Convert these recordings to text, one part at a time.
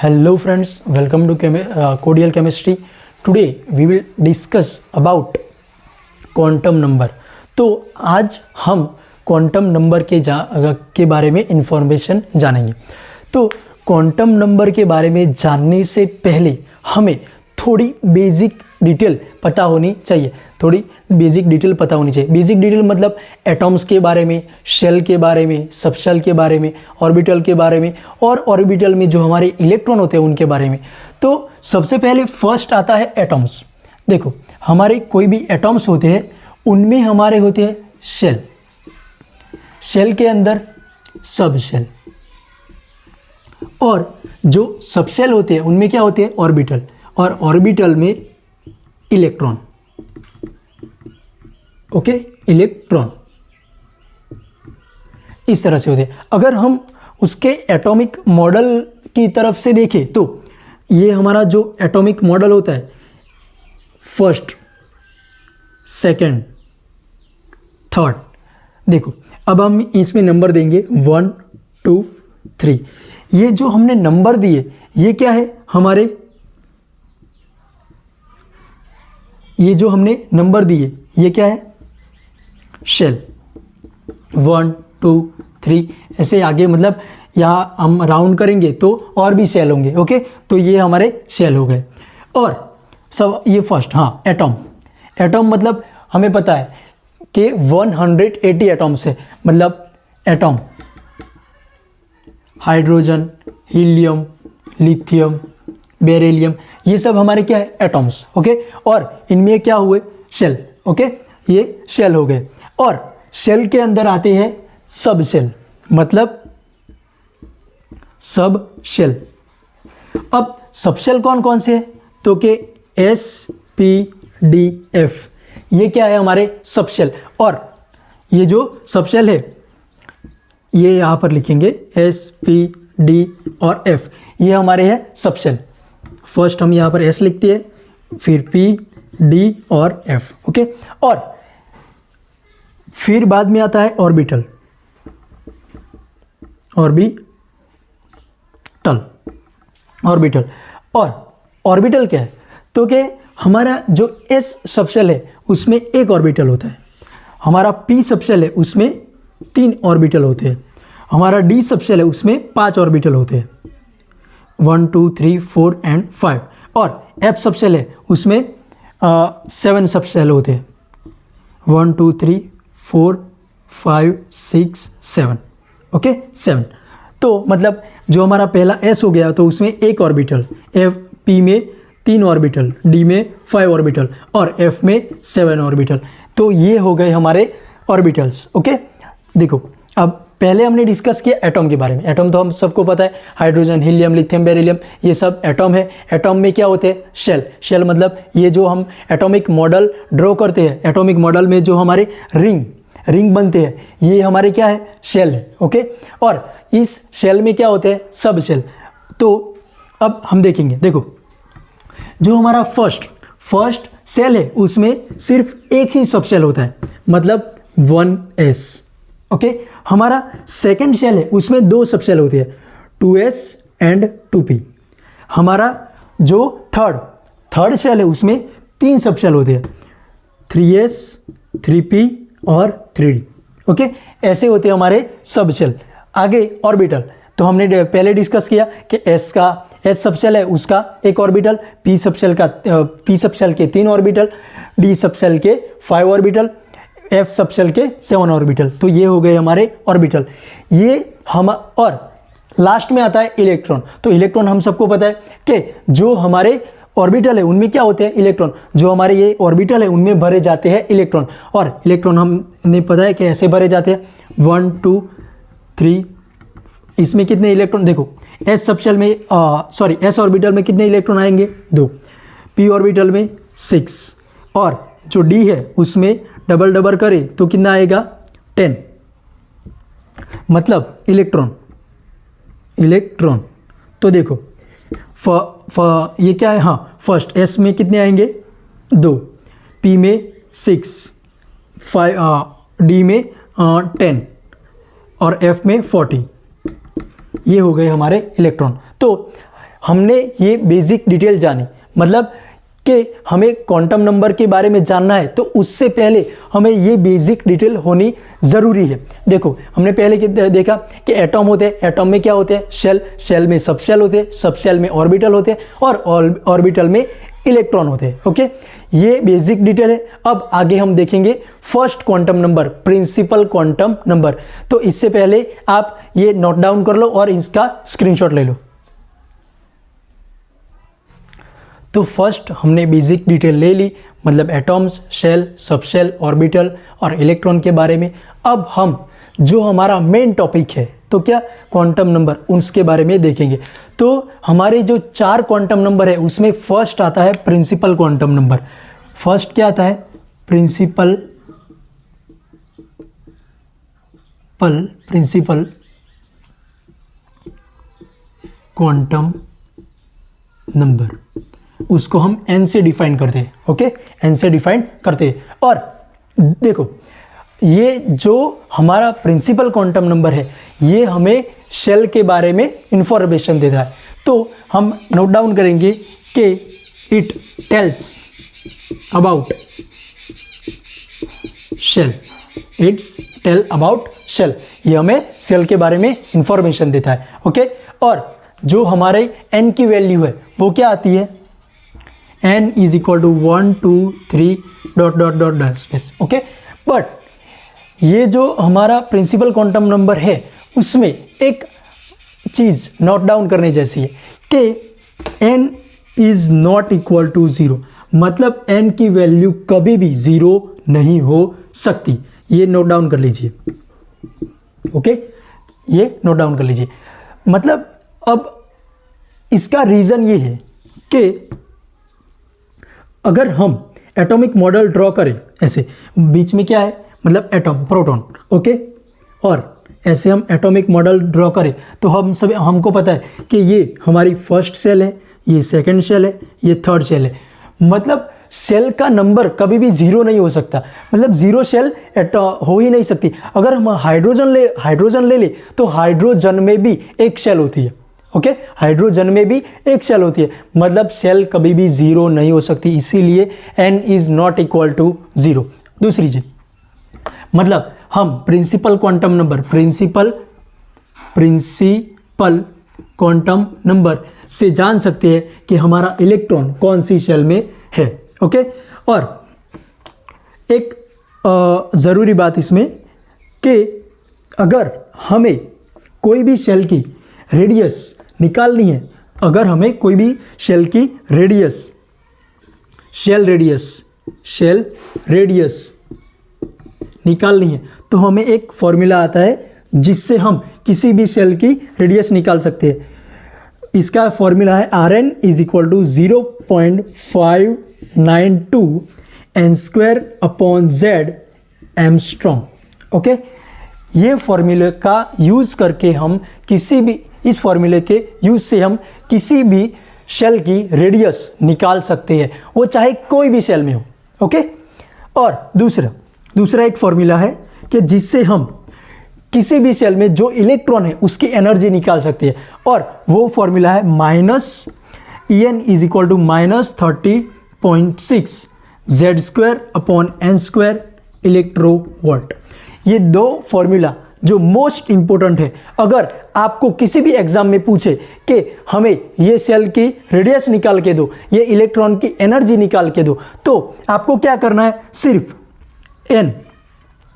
Hello friends, welcome to Cordial Chemistry. Today we will discuss about quantum number. तो आज हम quantum number के बारे में इंफॉर्मेशन जानेंगे। तो क्वांटम नंबर के बारे में जानने से पहले हमें थोड़ी बेसिक डिटेल पता होनी चाहिए। बेसिक डिटेल मतलब एटॉम्स के बारे में, शेल के बारे में, सबशेल के बारे में, ऑर्बिटल के बारे में और ऑर्बिटल में जो हमारे इलेक्ट्रॉन होते हैं उनके बारे में। तो सबसे पहले फर्स्ट आता है एटॉम्स। देखो, हमारे कोई भी एटॉम्स होते हैं उनमें हमारे होते हैं शेल, शेल के अंदर सबशेल, और जो सबशेल होते हैं उनमें क्या होते हैं ऑर्बिटल, और ऑर्बिटल में इलेक्ट्रॉन। ओके, इलेक्ट्रॉन इस तरह से होते हैं। अगर हम उसके एटॉमिक मॉडल की तरफ से देखें तो ये हमारा जो एटॉमिक मॉडल होता है, फर्स्ट, सेकंड, थर्ड। देखो, अब हम इसमें नंबर देंगे 1 2 3। ये जो हमने नंबर दिए ये क्या है हमारे, ये जो हमने नंबर दिए ये क्या है शेल। 1 2 3 ऐसे आगे, मतलब यहाँ हम राउंड करेंगे तो और भी शेल होंगे। ओके, तो ये हमारे शेल हो गए। और सब ये फर्स्ट, हाँ, एटॉम। एटॉम मतलब हमें पता है कि 180 एटॉम्स है। मतलब atom, hydrogen, helium, lithium, beryllium, ये सब हमारे क्या है एटॉम्स। ओके, और इनमें क्या हुए शेल। ओके, ये शेल हो गए। और शेल के अंदर आते हैं सब शेल, मतलब सब शेल। अब सब शेल कौन कौन से हैं, तो के S P D F, ये क्या है हमारे सब शेल। और ये जो सब शेल है ये यहाँ पर लिखेंगे S P D और F, ये हमारे हैं सब शेल। फर्स्ट हम यहाँ पर S लिखते हैं, फिर P D और F। ओके, और फिर बाद में आता है ऑर्बिटल, ऑर्बिटल। और ऑर्बिटल क्या है, तो क्या हमारा जो S सबशेल है उसमें एक ऑर्बिटल होता है, हमारा P सबशेल है उसमें 3 ऑर्बिटल होते हैं, हमारा D सबशेल है उसमें 5 ऑर्बिटल होते हैं, 1 2 3 4 एंड 5। और F सबशेल है उसमें 7 सबशेल होते हैं, 1 2 3 4 5 6 7। ओके, 7। तो मतलब जो हमारा पहला S हो गया तो उसमें एक ऑर्बिटल, P में 3 ऑर्बिटल, D में 5 ऑर्बिटल और F में 7 ऑर्बिटल। तो ये हो गए हमारे ऑर्बिटल्स। ओके, देखो, अब पहले हमने डिस्कस किया एटॉम के बारे में। एटॉम तो हम सबको पता है, हाइड्रोजन, हीलियम, लिथियम, बेरिलियम, ये सब एटॉम है। एटॉम में क्या होते हैं शेल। शेल मतलब ये जो हम एटॉमिक मॉडल ड्रॉ करते हैं, एटॉमिक मॉडल में जो हमारे रिंग बनते हैं, ये हमारे क्या है शेल है। ओके, और इस शेल में क्या होते हैं सब शेल। तो अब हम देखेंगे, देखो, जो हमारा फर्स्ट सेल है उसमें सिर्फ एक ही सब शेल होता है, मतलब 1s। ओके, हमारा सेकंड शेल है उसमें 2 सब शेल होते हैं, 2s एंड 2p। हमारा जो थर्ड शेल है उसमें 3 सब शेल होते हैं, 3s 3p और 3d। ओके, ऐसे होते हैं हमारे सब शेल। आगे ऑर्बिटल, तो हमने पहले डिस्कस किया कि S सबशेल है उसका एक ऑर्बिटल, P सबशेल के 3 ऑर्बिटल, D सबशेल के 5 ऑर्बिटल, F सबशेल के 7 ऑर्बिटल। तो ये हो गए हमारे ऑर्बिटल। ये हम, और लास्ट में आता है इलेक्ट्रॉन। तो इलेक्ट्रॉन हम सबको पता है कि जो हमारे ऑर्बिटल है उनमें क्या होते हैं इलेक्ट्रॉन, जो हमारे ये ऑर्बिटल है उनमें भरे जाते हैं इलेक्ट्रॉन। और इलेक्ट्रॉन हमने पता है कि ऐसे भरे जाते हैं 1 2 3। इसमें कितने इलेक्ट्रॉन, देखो, S सबशेल में S ऑर्बिटल में कितने इलेक्ट्रॉन आएंगे 2, P ऑर्बिटल में 6, और जो D है उसमें डबल करें तो कितना आएगा 10, मतलब इलेक्ट्रॉन। तो देखो, ये क्या है, हाँ, फर्स्ट S में कितने आएंगे 2, P में 6, 5, D में 10 और F में 40। ये हो गए हमारे इलेक्ट्रॉन। तो हमने ये बेसिक डिटेल जानी, मतलब कि हमें क्वांटम नंबर के बारे में जानना है तो उससे पहले हमें ये बेसिक डिटेल होनी ज़रूरी है। देखो हमने पहले देखा कि एटॉम होते हैं, एटॉम में क्या होते हैं, शेल, शेल में सब शेल होते हैं, सब शेल में ऑर्बिटल होते हैं और ऑर्बिटल में इलेक्ट्रॉन होते हैं। ओके, ये बेसिक डिटेल है। अब आगे हम देखेंगे first quantum number, principal quantum number. तो इससे पहले आप ये नोट डाउन कर लो और इसका स्क्रीनशॉट ले लो। तो फर्स्ट हमने बेसिक डिटेल ले ली, मतलब एटॉम्स, शेल, सबशेल, ऑर्बिटल और इलेक्ट्रॉन के बारे में। अब हम जो हमारा मेन टॉपिक है तो क्या, क्वांटम नंबर, उसके बारे में देखेंगे। तो हमारे जो 4 क्वांटम नंबर है उसमें फर्स्ट आता है प्रिंसिपल क्वांटम नंबर। फर्स्ट क्या आता है, प्रिंसिपल क्वांटम नंबर, उसको हम n से डिफाइन करते हैं। ओके, n से डिफाइन करते हैं। और देखो ये जो हमारा प्रिंसिपल क्वांटम नंबर है ये हमें शेल के बारे में इंफॉर्मेशन देता है। तो हम नोट डाउन करेंगे कि it tells about shell, it's tell about shell, ये हमें शेल के बारे में इंफॉर्मेशन देता है। ओके, और जो हमारे n की वैल्यू है वो क्या आती है, n is equal to 1 2 3 dot dot dot dash. Okay, but ये जो हमारा प्रिंसिपल क्वांटम नंबर है उसमें एक चीज़ नोट डाउन करने जैसी है कि n is not equal to 0, मतलब n की वैल्यू कभी भी 0 नहीं हो सकती। ये नोट डाउन कर लीजिए। ओके, ये नोट डाउन कर लीजिए। मतलब अब इसका रीज़न ये है कि अगर हम एटॉमिक मॉडल ड्रॉ करें, ऐसे बीच में क्या है, मतलब एटॉम, प्रोटॉन। ओके, और ऐसे हम एटॉमिक मॉडल ड्रॉ करें तो हमको पता है कि ये हमारी फर्स्ट सेल है, ये सेकंड सेल है, ये थर्ड सेल है। मतलब सेल का नंबर कभी भी 0 नहीं हो सकता, मतलब 0 सेल हो ही नहीं सकती। अगर हम हाइड्रोजन ले ले तो हाइड्रोजन में भी एक सेल होती है। ओके, हाइड्रोजन में भी एक सेल होती है, मतलब सेल कभी भी 0 नहीं हो सकती, इसीलिए n is not equal to 0। दूसरी चीज, मतलब हम प्रिंसिपल क्वांटम नंबर से जान सकते हैं कि हमारा इलेक्ट्रॉन कौन सी शेल में है। ओके, और एक ज़रूरी बात इसमें कि अगर हमें कोई भी शेल की रेडियस निकालनी है, अगर हमें कोई भी शेल की शेल रेडियस निकालनी है तो हमें एक फॉर्मूला आता है जिससे हम किसी भी शेल की रेडियस निकाल सकते हैं। इसका फॉर्मूला है Rn is equal to 0.592 n² upon z angstrom. Okay, ये फॉर्मूले का यूज़ करके हम किसी भी, इस फॉर्मूले के यूज़ से हम किसी भी शेल की रेडियस निकाल सकते हैं, वो चाहे कोई भी शेल में हो। ओके, और दूसरा एक फॉर्मूला है कि जिससे हम किसी भी सेल में जो इलेक्ट्रॉन है उसकी एनर्जी निकाल सकते हैं, और वो फॉर्मूला है En is equal to -30.6 z² upon n² electronvolt. ये दो फॉर्मूला जो मोस्ट इंपॉर्टेंट है। अगर आपको किसी भी एग्जाम में पूछे कि हमें ये सेल की रेडियस निकाल के दो, ये इलेक्ट्रॉन की एनर्जी निकाल के दो, तो आपको क्या करना है, सिर्फ n,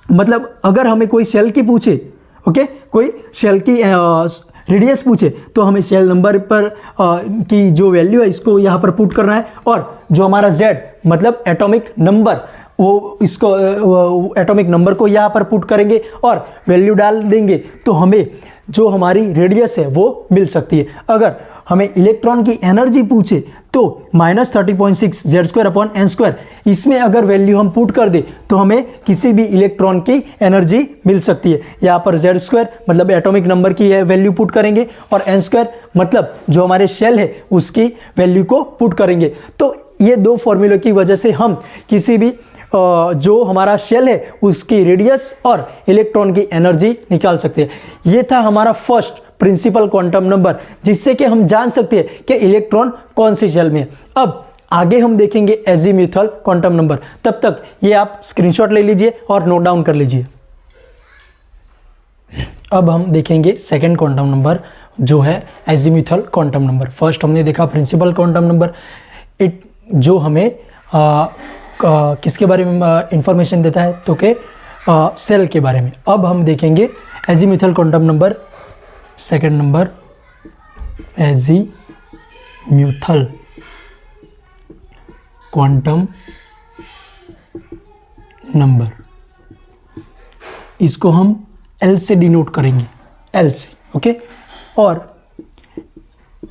मतलब अगर हमें कोई सेल की पूछे, ओके, कोई सेल की रेडियस पूछे तो हमें सेल नंबर पर की जो वैल्यू है इसको यहाँ पर पुट करना है, और जो हमारा z मतलब एटॉमिक नंबर, वो इसको एटॉमिक नंबर को यहाँ पर पुट करेंगे और वैल्यू डाल देंगे तो हमें जो हमारी रेडियस है वो मिल सकती है। अगर हमें इलेक्ट्रॉन की एनर्जी पूछे तो -30.6 z² अपॉन n², इसमें अगर वैल्यू हम पुट कर दे तो हमें किसी भी इलेक्ट्रॉन की एनर्जी मिल सकती है। यहाँ पर z² मतलब एटॉमिक नंबर की वैल्यू पुट करेंगे और n² मतलब जो हमारे शेल है उसकी वैल्यू को पुट करेंगे। तो ये दो फॉर्मूले की वजह से हम किसी भी जो हमारा शेल है उसकी रेडियस और इलेक्ट्रॉन की एनर्जी निकाल सकते हैं। ये था हमारा फर्स्ट प्रिंसिपल क्वांटम नंबर, जिससे कि हम जान सकते हैं कि इलेक्ट्रॉन कौन सी शेल में है। अब आगे हम देखेंगे एजीम्यूथल क्वांटम नंबर। तब तक ये आप स्क्रीनशॉट ले लीजिए और नोट डाउन कर लीजिए। अब हम देखेंगे सेकंड क्वांटम नंबर जो है एजीम्यूथल क्वांटम नंबर। फर्स्ट हमने देखा प्रिंसिपल क्वांटम नंबर, जो हमें किसके बारे में इंफॉर्मेशन देता है, तो कि सेल के बारे में। अब हम देखेंगे azimuthal quantum number, second number azimuthal quantum number, इसको हम एल से डिनोट करेंगे, एल से, ओके। और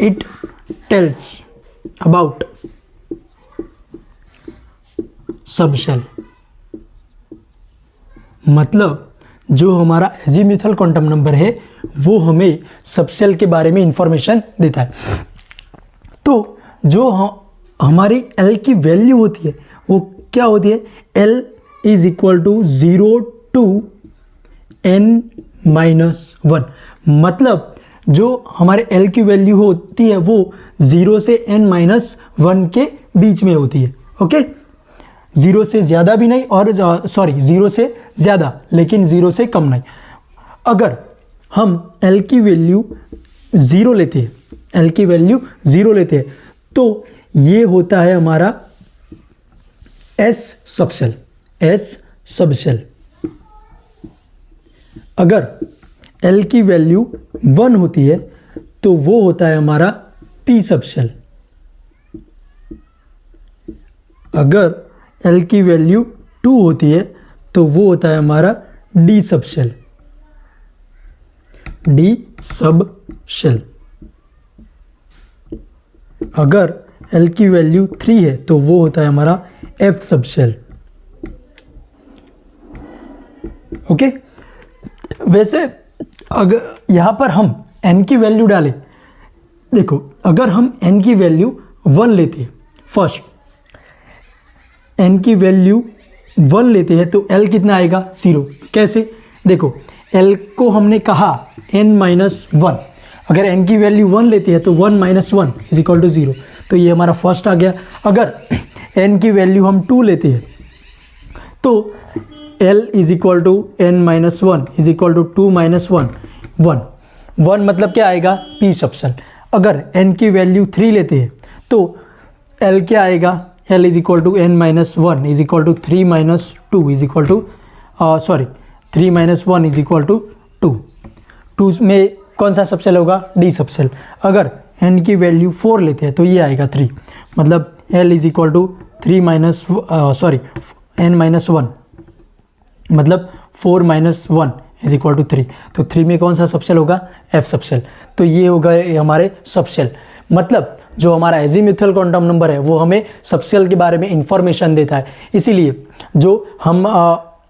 इट टेल्स अबाउट सबशेल, मतलब जो हमारा एजीम्यूथल क्वांटम नंबर है वो हमें सबशेल के बारे में इंफॉर्मेशन देता है। तो जो हमारी एल की वैल्यू होती है वो क्या होती है, L is equal to 0 to n-1, मतलब जो हमारे एल की वैल्यू होती है वो 0 से n-1 के बीच में होती है, ओके। 0 से ज़्यादा भी नहीं और 0 से ज़्यादा लेकिन 0 से कम नहीं। अगर हम L की वैल्यू 0 लेते हैं, L की वैल्यू 0 लेते हैं, तो ये होता है हमारा S सबशेल, S सबशेल। अगर L की वैल्यू 1 होती है तो वो होता है हमारा P सबशेल। अगर L की वैल्यू 2 होती है तो वो होता है हमारा D सबशेल, D सबशेल। अगर L की वैल्यू 3 है तो वो होता है हमारा F सबशेल, ओके। वैसे अगर यहाँ पर हम N की वैल्यू डालें, देखो अगर हम N की वैल्यू 1 लेते हैं, फर्स्ट N की वैल्यू 1 लेते हैं तो L कितना आएगा, 0। कैसे, देखो L को हमने कहा n-1, अगर N की वैल्यू 1 लेते हैं तो 1 - 1 इज इक्वल टू 0, तो ये हमारा फर्स्ट आ गया। अगर N की वैल्यू हम 2 लेते हैं तो L is equal to n-1 is equal to 2 - 1, 1 मतलब क्या आएगा, P सबशेल। अगर N की वैल्यू 3 लेते हैं तो L क्या आएगा, L is equal to n-1 is equal to 3 - 2 is equal to 3 - 1 is equal to 2। 2 में कौन सा सबशेल होगा, D सबशेल। अगर N की वैल्यू 4 लेते हैं तो ये आएगा 3, मतलब L is equal to n-1 मतलब 4 - 1 इज इक्वल टू 3, तो 3 में कौन सा सबशेल होगा, F सबशेल। तो ये होगा हमारे सबशेल, मतलब जो हमारा एजीम्यूथल क्वांटम नंबर है वो हमें सबशेल के बारे में इंफॉर्मेशन देता है। इसीलिए जो हम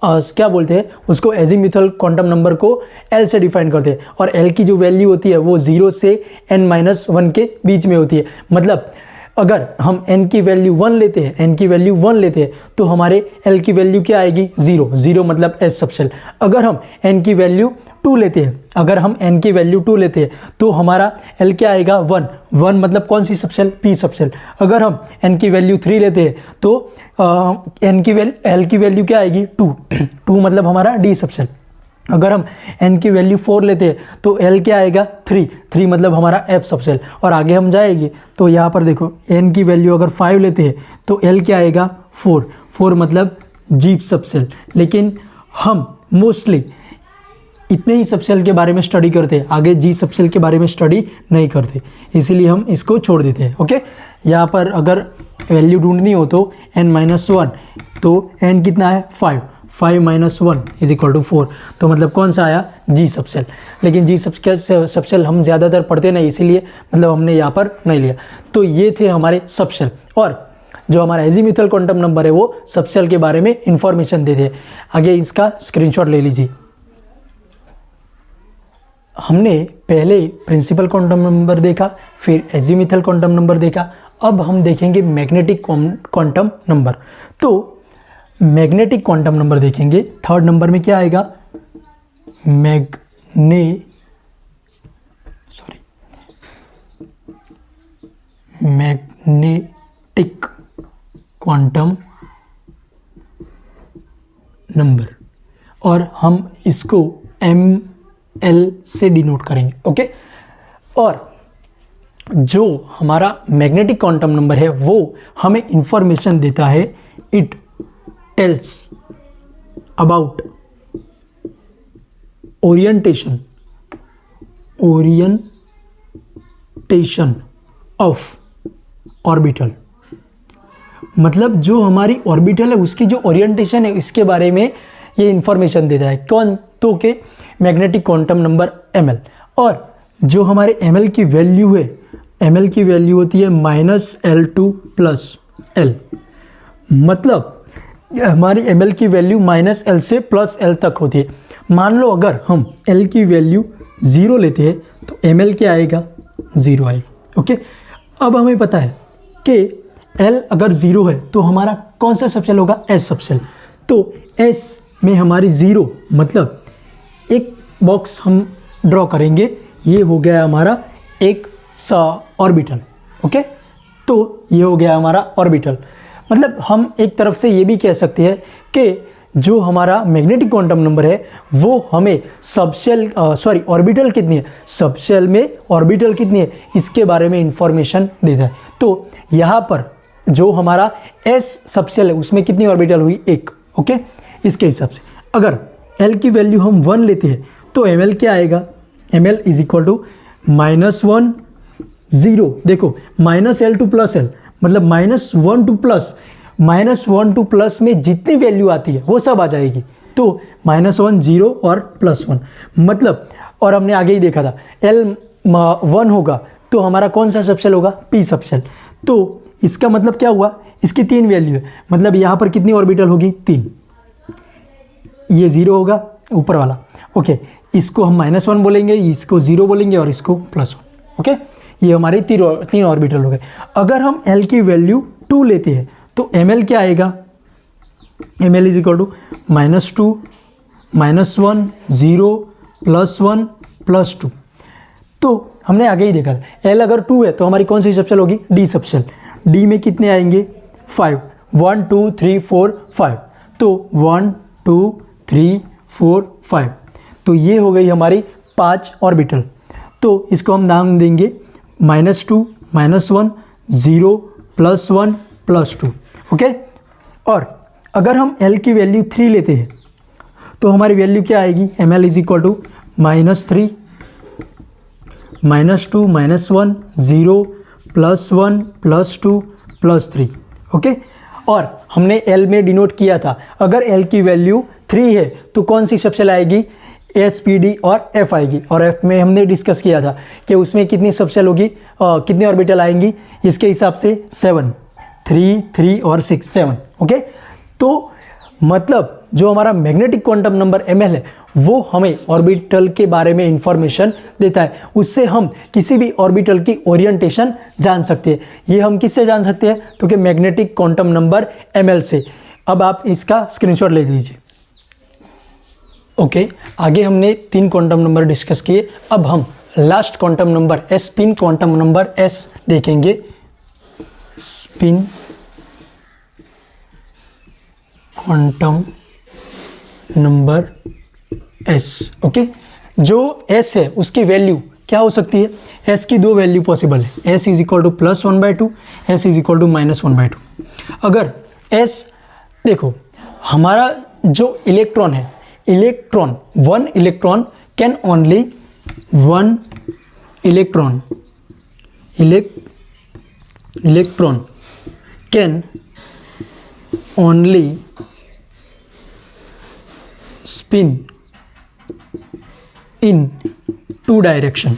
क्या बोलते हैं उसको, एजीम्यूथल क्वांटम नंबर को L से डिफाइन करते हैं, और L की जो वैल्यू होती है वो 0 से n-1 के बीच में होती है। मतलब अगर हम N की वैल्यू 1 लेते हैं, N की वैल्यू 1 लेते हैं तो हमारे L की वैल्यू क्या आएगी, 0 मतलब S सबशेल। अगर हम N की वैल्यू 2 लेते हैं, अगर हम N की वैल्यू 2 लेते हैं तो हमारा L क्या आएगा, 1 मतलब कौन सी सबशेल, P सबशेल। अगर हम N की वैल्यू 3 लेते हैं तो L की वैल्यू क्या आएगी, 2 मतलब हमारा D सबशेल। अगर हम N की वैल्यू 4 लेते हैं तो L क्या आएगा, 3 मतलब हमारा F सबशेल। और आगे हम जाएंगे तो यहाँ पर देखो N की वैल्यू अगर 5 लेते हैं तो L क्या आएगा, 4 मतलब G सबशेल। लेकिन हम मोस्टली इतने ही सबशेल के बारे में स्टडी करते हैं, आगे G सबशेल के बारे में स्टडी नहीं करते, इसीलिए हम इसको छोड़ देते हैं, ओके। यहाँ पर अगर वैल्यू ढूंढनी हो तो n-1, तो n कितना है, 5 - 1 इज इक्वल टू 4, तो मतलब कौन सा आया, G सबशेल। लेकिन G सबशेल हम ज़्यादातर पढ़ते नहीं, इसीलिए मतलब हमने यहाँ पर नहीं लिया। तो ये थे हमारे सबशेल, और जो हमारा एजीम्यूथल क्वांटम नंबर है वो सबशेल के बारे में इंफॉर्मेशन देते हैं। आगे इसका स्क्रीनशॉट ले लीजिए। हमने पहले प्रिंसिपल क्वांटम नंबर देखा, फिर एजीम्यूथल क्वांटम नंबर देखा, अब हम देखेंगे मैग्नेटिक क्वांटम नंबर। तो मैग्नेटिक क्वांटम नंबर देखेंगे, थर्ड नंबर में क्या आएगा, मैग्नेटिक मैग्नेटिक क्वांटम नंबर, और हम इसको ml से डिनोट करेंगे। ओके, और जो हमारा मैग्नेटिक क्वांटम नंबर है वो हमें इंफॉर्मेशन देता है, it tells about orientation of orbital. मतलब जो हमारी ऑर्बिटल है उसकी जो ओरिएंटेशन है इसके बारे में ये इंफॉर्मेशन देता है। कौन? तो के मैग्नेटिक क्वांटम नंबर ml। और जो हमारे ml की वैल्यू है, ml की वैल्यू होती है -L2 + L। मतलब हमारी ml की वैल्यू -L से +L तक होती है। मान लो अगर हम L की वैल्यू 0 लेते हैं तो ml क्या आएगा? 0 आएगा। ओके, अब हमें पता है कि L अगर 0 है तो हमारा कौन सा सबसेल होगा? S subshell. तो S में हमारी 0 मतलब एक बॉक्स हम ड्रॉ करेंगे, ये हो गया हमारा एक ऑर्बिटल। ओके, तो ये हो गया हमारा ऑर्बिटल। मतलब हम एक तरफ से ये भी कह सकते हैं कि जो हमारा मैग्नेटिक क्वांटम नंबर है वो हमें ऑर्बिटल कितनी है, सबसेल में ऑर्बिटल कितनी है इसके बारे में इंफॉर्मेशन देता है। तो यहाँ पर जो हमारा S सबसेल है उसमें कितनी ऑर्बिटल हुई? 1। ओके, इसके हिसाब से अगर L की वैल्यू हम 1 लेते हैं तो ml क्या आएगा? ml = -1 0। देखो -L2 + L मतलब -1 to प्लस में जितनी वैल्यू आती है वो सब आ जाएगी। तो -1 0 और +1 मतलब, और हमने आगे ही देखा था L 1 होगा तो हमारा कौन सा सबसेल होगा? P subshell. तो इसका मतलब क्या हुआ? इसकी 3 वैल्यू है, मतलब यहाँ पर कितनी ऑर्बिटल होगी? 3। ये 0 होगा ऊपर वाला। ओके, इसको हम -1 बोलेंगे, इसको 0 बोलेंगे और इसको +1। ओके, ये हमारे 3 ऑर्बिटल हो गए। अगर हम L की वैल्यू 2 लेते हैं तो ml क्या आएगा? ml = -2 -1 0 +1 +2। तो हमने आगे ही देखा L अगर 2 है तो हमारी कौन सी सबसेल होगी? D subshell. D में कितने आएंगे? 5। 1 2 3 4 5। तो 1 2 3 4 5। तो ये हो गई हमारी 5 ऑर्बिटल। तो इसको हम नाम देंगे -2 -1 0 +1 +2। ओके, और अगर हम L की वैल्यू 3 लेते हैं तो हमारी वैल्यू क्या आएगी? ml = -3 -2 -1 0 +1 +2 +3। ओके, और हमने L में डिनोट किया था, अगर L की वैल्यू 3 है तो कौन सी सबसेल आएगी? S P D और F आएगी। और F में हमने डिस्कस किया था कि उसमें कितनी सबसेल होगी, कितनी ऑर्बिटल आएंगी इसके हिसाब से 7, 3 3 और 6 7। ओके, तो मतलब जो हमारा मैग्नेटिक क्वांटम नंबर ml है वो हमें ऑर्बिटल के बारे में इंफॉर्मेशन देता है। उससे हम किसी भी ऑर्बिटल की ओरिएंटेशन जान सकते हैं। ये हम किससे जान सकते हैं? तो कि मैग्नेटिक क्वांटम नंबर ml से। अब आप इसका स्क्रीनशॉट ले लीजिए। ओके, आगे हमने 3 क्वांटम नंबर डिस्कस किए। अब हम last quantum number spin quantum number S देखेंगे। Spin quantum number S। Okay, जो S है उसकी वैल्यू क्या हो सकती है? S की 2 वैल्यू पॉसिबल है। S = +1/2, S = -1/2। अगर S देखो, हमारा जो इलेक्ट्रॉन है, one electron can only spin in 2 direction।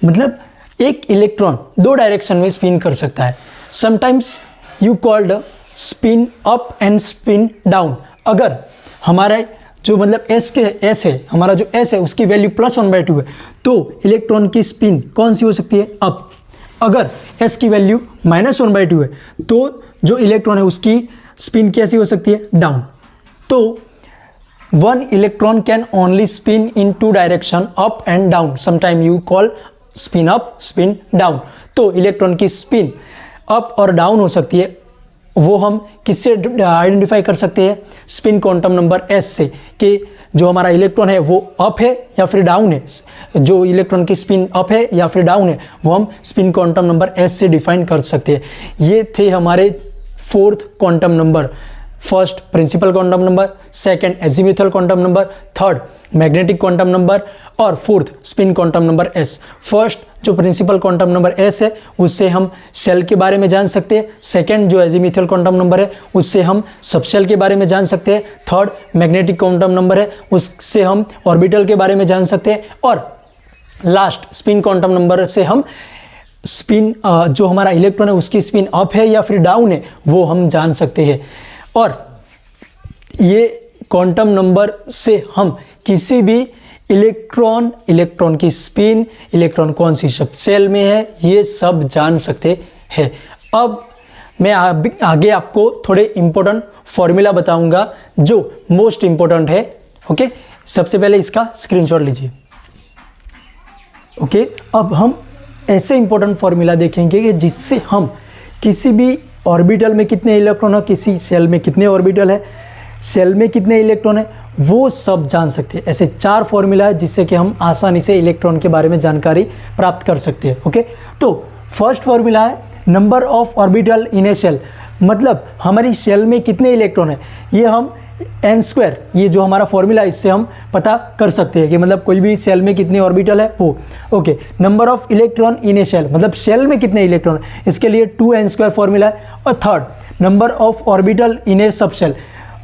मतलब एक इलेक्ट्रॉन 2 डायरेक्शन में स्पिन कर सकता है। Sometimes you called spin up and spin down. अगर हमारा जो मतलब S है, हमारा जो S है उसकी वैल्यू +1/2 है तो इलेक्ट्रॉन की स्पिन कौन सी हो सकती है? अप। अगर S की वैल्यू -1/2 है तो जो इलेक्ट्रॉन है उसकी स्पिन कैसी हो सकती है? डाउन। तो one electron can only spin in two direction, up and down. Sometime you call spin up, spin down. तो इलेक्ट्रॉन की स्पिन अप और डाउन हो सकती है, वो हम किससे आइडेंटिफाई कर सकते हैं? स्पिन क्वांटम नंबर s से, कि जो हमारा इलेक्ट्रॉन है वो अप है या फिर डाउन है। जो इलेक्ट्रॉन की स्पिन अप है या फिर डाउन है वो हम स्पिन क्वांटम नंबर s से डिफाइन कर सकते हैं। ये थे हमारे fourth quantum number. First principal quantum number, second azimuthal quantum number, third magnetic quantum number और fourth spin quantum number s। First जो प्रिंसिपल क्वांटम नंबर s है उससे हम सेल के बारे में जान सकते हैं। सेकंड जो एजीम्यूथल क्वांटम नंबर है उससे हम सबसेल के बारे में जान सकते हैं। थर्ड मैग्नेटिक क्वांटम नंबर है उससे हम ऑर्बिटल के बारे में जान सकते हैं। और लास्ट स्पिन क्वांटम नंबर से हम स्पिन जो हमारा इलेक्ट्रॉन है उसकी स्पिन अप है या फिर डाउन है वो हम जान सकते हैं। और ये क्वांटम नंबर से हम किसी भी इलेक्ट्रॉन की स्पिन, इलेक्ट्रॉन कौन सी सबसेल में है, ये सब जान सकते हैं। अब मैं आगे आपको थोड़े इंपॉर्टेंट फॉर्मूला बताऊंगा जो मोस्ट इंपॉर्टेंट है। ओके, सबसे पहले इसका स्क्रीनशॉट लीजिए। ओके, अब हम ऐसे इंपॉर्टेंट फॉर्मूला देखेंगे कि जिससे हम किसी भी ऑर्बिटल में कितने इलेक्ट्रॉन है, किसी सेल में कितने ऑर्बिटल है, सेल में कितने इलेक्ट्रॉन है, वो सब जान सकते हैं। ऐसे 4 फॉर्मूला है जिससे कि हम आसानी से इलेक्ट्रॉन के बारे में जानकारी प्राप्त कर सकते हैं। ओके, तो फर्स्ट फॉर्मूला है number of orbital in a shell, मतलब हमारी सेल में कितने इलेक्ट्रॉन है ये हम n², ये जो हमारा फॉर्मूला है इससे हम पता कर सकते हैं कि मतलब कोई भी सेल में कितने ऑर्बिटल है वो। Okay, number of electron in a shell, मतलब सेल में कितने इलेक्ट्रॉन है, इसके लिए 2n² फॉर्मूला है। और third number of orbital in A subshell,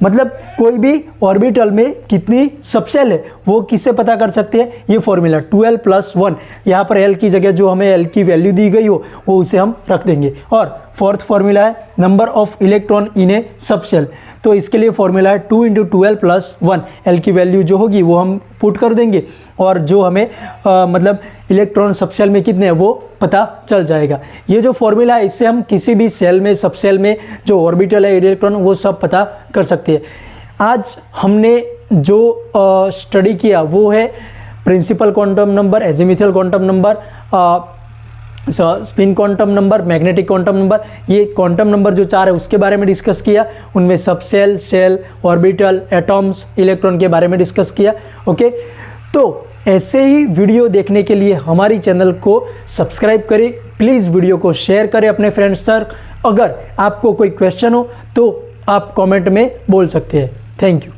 मतलब कोई भी ऑर्बिटल में कितनी सबसेल है वो किससे पता कर सकते हैं, ये फॉर्मूला 2l+1, यहाँ पर l की जगह जो हमें l की वैल्यू दी गई हो वो उसे हम रख देंगे। और फोर्थ फॉर्मूला है number of electron in A subshell, तो इसके लिए फॉर्मूला है 2 × 2l+1, l की वैल्यू जो होगी वो हम पुट कर देंगे और जो हमें मतलब इलेक्ट्रॉन सबसेल में कितने हैं वो पता चल जाएगा। ये जो फॉर्मूला है इससे हम किसी भी सेल में, सबसेल में जो ऑर्बिटल है इलेक्ट्रॉन वो सब पता कर सकते हैं। आज हमने जो स्टडी किया वो है principal quantum number, azimuthal quantum number, spin quantum number, magnetic quantum number. ये क्वांटम नंबर जो 4 है उसके बारे में डिस्कस किया, उनमें subshell, shell, orbital, atoms, electron के बारे में डिस्कस किया। ओके, तो ऐसे ही वीडियो देखने के लिए हमारी चैनल को सब्सक्राइब करें, प्लीज़ वीडियो को शेयर करें अपने फ्रेंड्स तक। अगर आपको कोई क्वेश्चन हो तो आप कमेंट में बोल सकते हैं। Thank you.